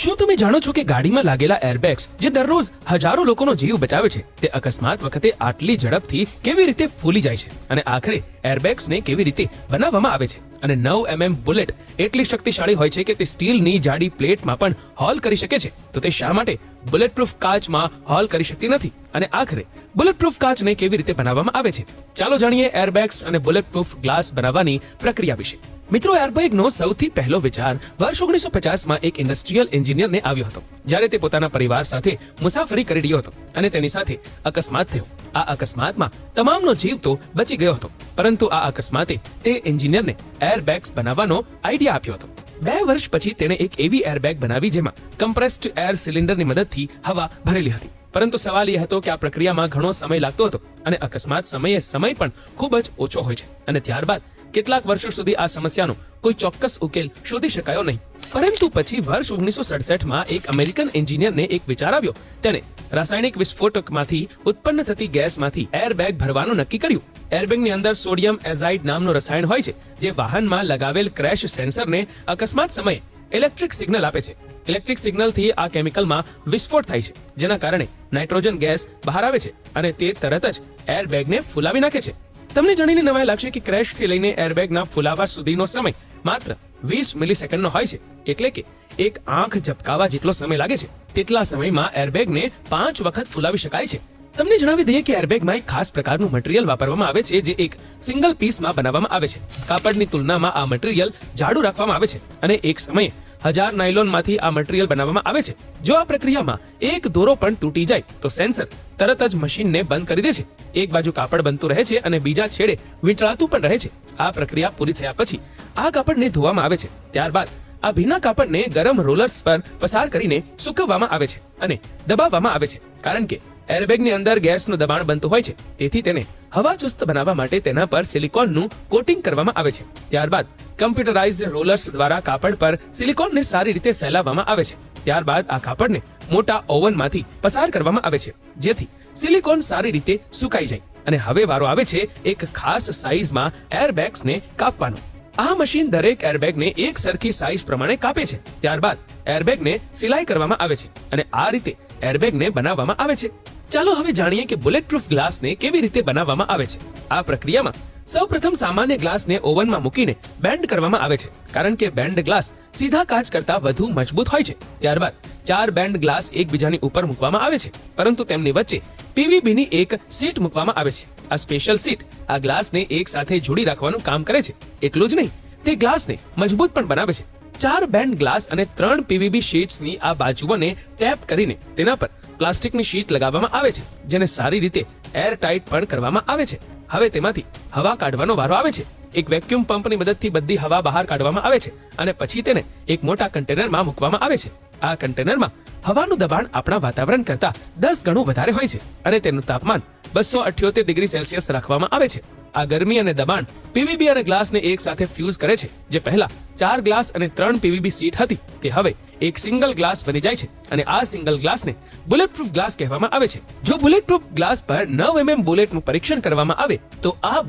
શું તમે જાણો છો કે ગાડીમાં લાગેલા એરબેગ્સ જે દરરોજ હજારો લોકોનો જીવ બચાવે છે તે અકસ્માત વખતે આટલી ઝડપથી કેવી રીતે ફૂલી જાય છે અને આખરે એરબેગ્સને કેવી રીતે બનાવવામાં આવે છે અને 9 mm બુલેટ એટલી શક્તિશાળી હોય છે કે તે સ્ટીલની જાડી પ્લેટમાં પણ હોલ કરી શકે છે તો તે શા માટે બુલેટપ્રૂફ કાચમાં હોલ કરી શકતી નથી અને આખરે બુલેટપ્રૂફ કાચને કેવી રીતે બનાવવામાં આવે છે ચાલો જાણીએ એરબેગ્સ અને બુલેટપ્રૂફ ગ્લાસ બનાવવાની પ્રક્રિયા વિશે મિત્રો એરબેગનો સૌથી પહેલો વિચાર વર્ષ 1950 માં એક ઇન્ડસ્ટ્રીયલ એન્જિનિયરને આવ્યો હતો જ્યારે તે પોતાના પરિવાર સાથે મુસાફરી કરી રહ્યો હતો અને તેની સાથે અકસ્માત થયો આ અકસ્માતમાં તમામનો જીવ તો બચી ગયો હતો પરંતુ આ અકસ્માતે તે એન્જિનિયરને એરબેગ્સ બનાવવાનો આઈડિયા આપ્યો હતો 2 વર્ષ પછી તેણે એક એવી એરબેગ બનાવી જેમાં કમ્પ્રેસ્ડ એર સિલિન્ડરની મદદથી હવા ભરેલી હતી પરંતુ સવાલ એ હતો કે આ પ્રક્રિયામાં ઘણો સમય લાગતો હતો અને અકસ્માત સમયે સમય પણ ખૂબ જ ઓછો હોય છે અને ત્યારબાદ કેટલાક વર્ષો સુધી આ સમસ્યાનો કોઈ ચોક્કસ ઉકેલ શોધી શકાયો નહીં પરંતુ પછી વર્ષ 1967 માં એક અમેરિકન એન્જિનિયરને એક વિચાર આવ્યો તેણે રાસાયણિક વિસ્ફોટકમાંથી ઉત્પન્ન થતી ગેસમાંથી એરબેગ ભરવાનું નક્કી કર્યું એરબેગની અંદર સોડિયમ એઝાઇડ નામનું રસાયણ હોય છે જે વાહનમાં લગાવેલ ક્રેશ સેન્સરને અકસ્માત સમયે ઇલેક્ટ્રિક સિગ્નલ આપે છે ઇલેક્ટ્રિક સિગ્નલથી આ કેમિકલમાં વિસ્ફોટ થાય છે જેના કારણે નાઇટ્રોજન ગેસ બહાર આવે છે અને તે તરત જ એરબેગને ફૂલાવી નાખે છે તમને જાણીને નવાઈ લાગશે કે ક્રેશથી લઈને એરબેગના ફૂલાવા સુધીનો સમય માત્ર 20 મિલિસેકન્ડનો હોય છે એટલે કે એક આંખ ઝબકાવા જેટલો સમય લાગે છે તેટલા સમયમાં એરબેગને 5 વખત ફૂલાવી શકાય છે તમને જણાવી દઈએ કે એરબેગમાં એક ખાસ પ્રકારનું મટીરીયલ વાપરવામાં આવે છે જે એક સિંગલ પીસમાં બનાવવામાં આવે છે કાપડની તુલનામાં આ મટીરીયલ જાડું રાખવામાં આવે છે અને એક સમયે 1000 નાયલોનમાંથી આ મટીરીયલ બનાવવામાં આવે છે જો આ પ્રક્રિયામાં એક દોરો પણ તૂટી જાય તો સેન્સર તરત જ મશીનને બંધ કરી દે છે એક બાજુ કાપડ બનતું રહે છે અને બીજા છેડે વીંટળાતું પણ રહે છે આ પ્રક્રિયા પૂરી થયા પછી આ કાપડને ધોવામાં આવે છે ત્યારબાદ આ ભીના કાપડને ગરમ રોલર્સ પર પસાર કરીને સૂકવવામાં આવે છે અને દબાવવામાં આવે છે કારણ કે એરબેગની અંદર ગેસનું દબાણ બનતું હોય છે તેથી તેને હવાચુસ્ત બનાવવા માટે તેના પર સિલિકોનનું કોટિંગ કરવામાં આવે છે ત્યારબાદ કમ્પ્યુટરાઇઝ્ડ રોલર્સ દ્વારા કાપડ પર સિલિકોનને સારી રીતે ફેલાવવામાં આવે છે ત્યારબાદ આ કાપડને મોટા ઓવનમાંથી પસાર કરવામાં આવે છે જેથી સિલિકોન સારી રીતે સુકાઈ જાય અને હવે વારો આવે છે એક ખાસ સાઈઝમાં એરબેગ્સને કાપવાનો આ મશીન દરેક એરબેગને એક સરખી સાઈઝ પ્રમાણે કાપે છે ત્યારબાદ એરબેગને સિલાઈ કરવામાં આવે છે અને આ રીતે એરબેગને બનાવવામાં આવે છે ચાલો હવે જાણીએ કે બુલેટપ્રૂફ ગ્લાસને કેવી રીતે બનાવવામાં આવે છે આ પ્રક્રિયામાં સૌપ્રથમ સામાન્ય ગ્લાસને ઓવનમાં મૂકીને બેન્ડ કરવામાં આવે છે કારણ કે બેન્ડ ગ્લાસ સીધા કાચ કરતા વધુ મજબૂત હોય છે ત્યારબાદ 4 બેન્ડ ગ્લાસ એકબીજાની ઉપર મૂકવામાં આવે છે પરંતુ તેમની વચ્ચે પીવીબીની એક શીટ મૂકવામાં આવે છે આ સ્પેશિયલ શીટ આ ગ્લાસને એક સાથે જોડી રાખવાનું કામ કરે છે એટલું જ નહીં તે ગ્લાસને મજબૂત પણ બનાવે છે 4 બેન્ડ ગ્લાસ અને 3 પીવીબી શીટ્સની આ બાજુઓને ટેપ કરીને તેના પર પ્લાસ્ટિકની શીટ લગાવવામાં આવે છે જેને સારી રીતે એર ટાઇટ પણ કરવામાં આવે છે હવે તેમાંથી હવા કાઢવાનો વારો આવે છે એક વેક્યુમ પંપની મદદથી બધી હવા બહાર કાઢવામાં આવે છે અને પછી તેને એક મોટા કન્ટેનરમાં મૂકવામાં આવે છે આ કન્ટેનરમાં હવાનું દબાણ આપણા વાતાવરણ કરતા 10 ગણું વધારે હોય છે અને તેનું તાપમાન 278 ડિગ્રી સેલ્સિયસ રાખવામાં આવે છે આ ગરમી અને દબાણ પીવીબી અને ગ્લાસને એક સાથે ફ્યુઝ કરે છે જે પહેલા 4 ગ્લાસ અને 3 પીવીબી શીટ હતી તે હવે એક સિંગલ ગ્લાસ બની જાય છે અને આ સિંગલ ગ્લાસને બુલેટપ્રૂફ ગ્લાસ કહેવામાં આવે છે જો બુલેટપ્રૂફ ગ્લાસ પર 9 mm બુલેટનું પરીક્ષણ કરવામાં આવે તો આ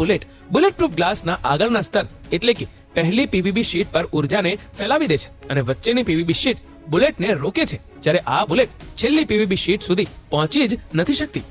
બુલેટપ્રૂફ ગ્લાસના આગળના સ્તર એટલે કે પહેલી પીવીબી શીટ પર ઉર્જાને ફેલાવી દે છે અને વચ્ચેની પીવીબી શીટ બુલેટને રોકે છે જ્યારે આ બુલેટ છેલ્લી પીવીબી શીટ સુધી પહોંચી જ નથી શકતી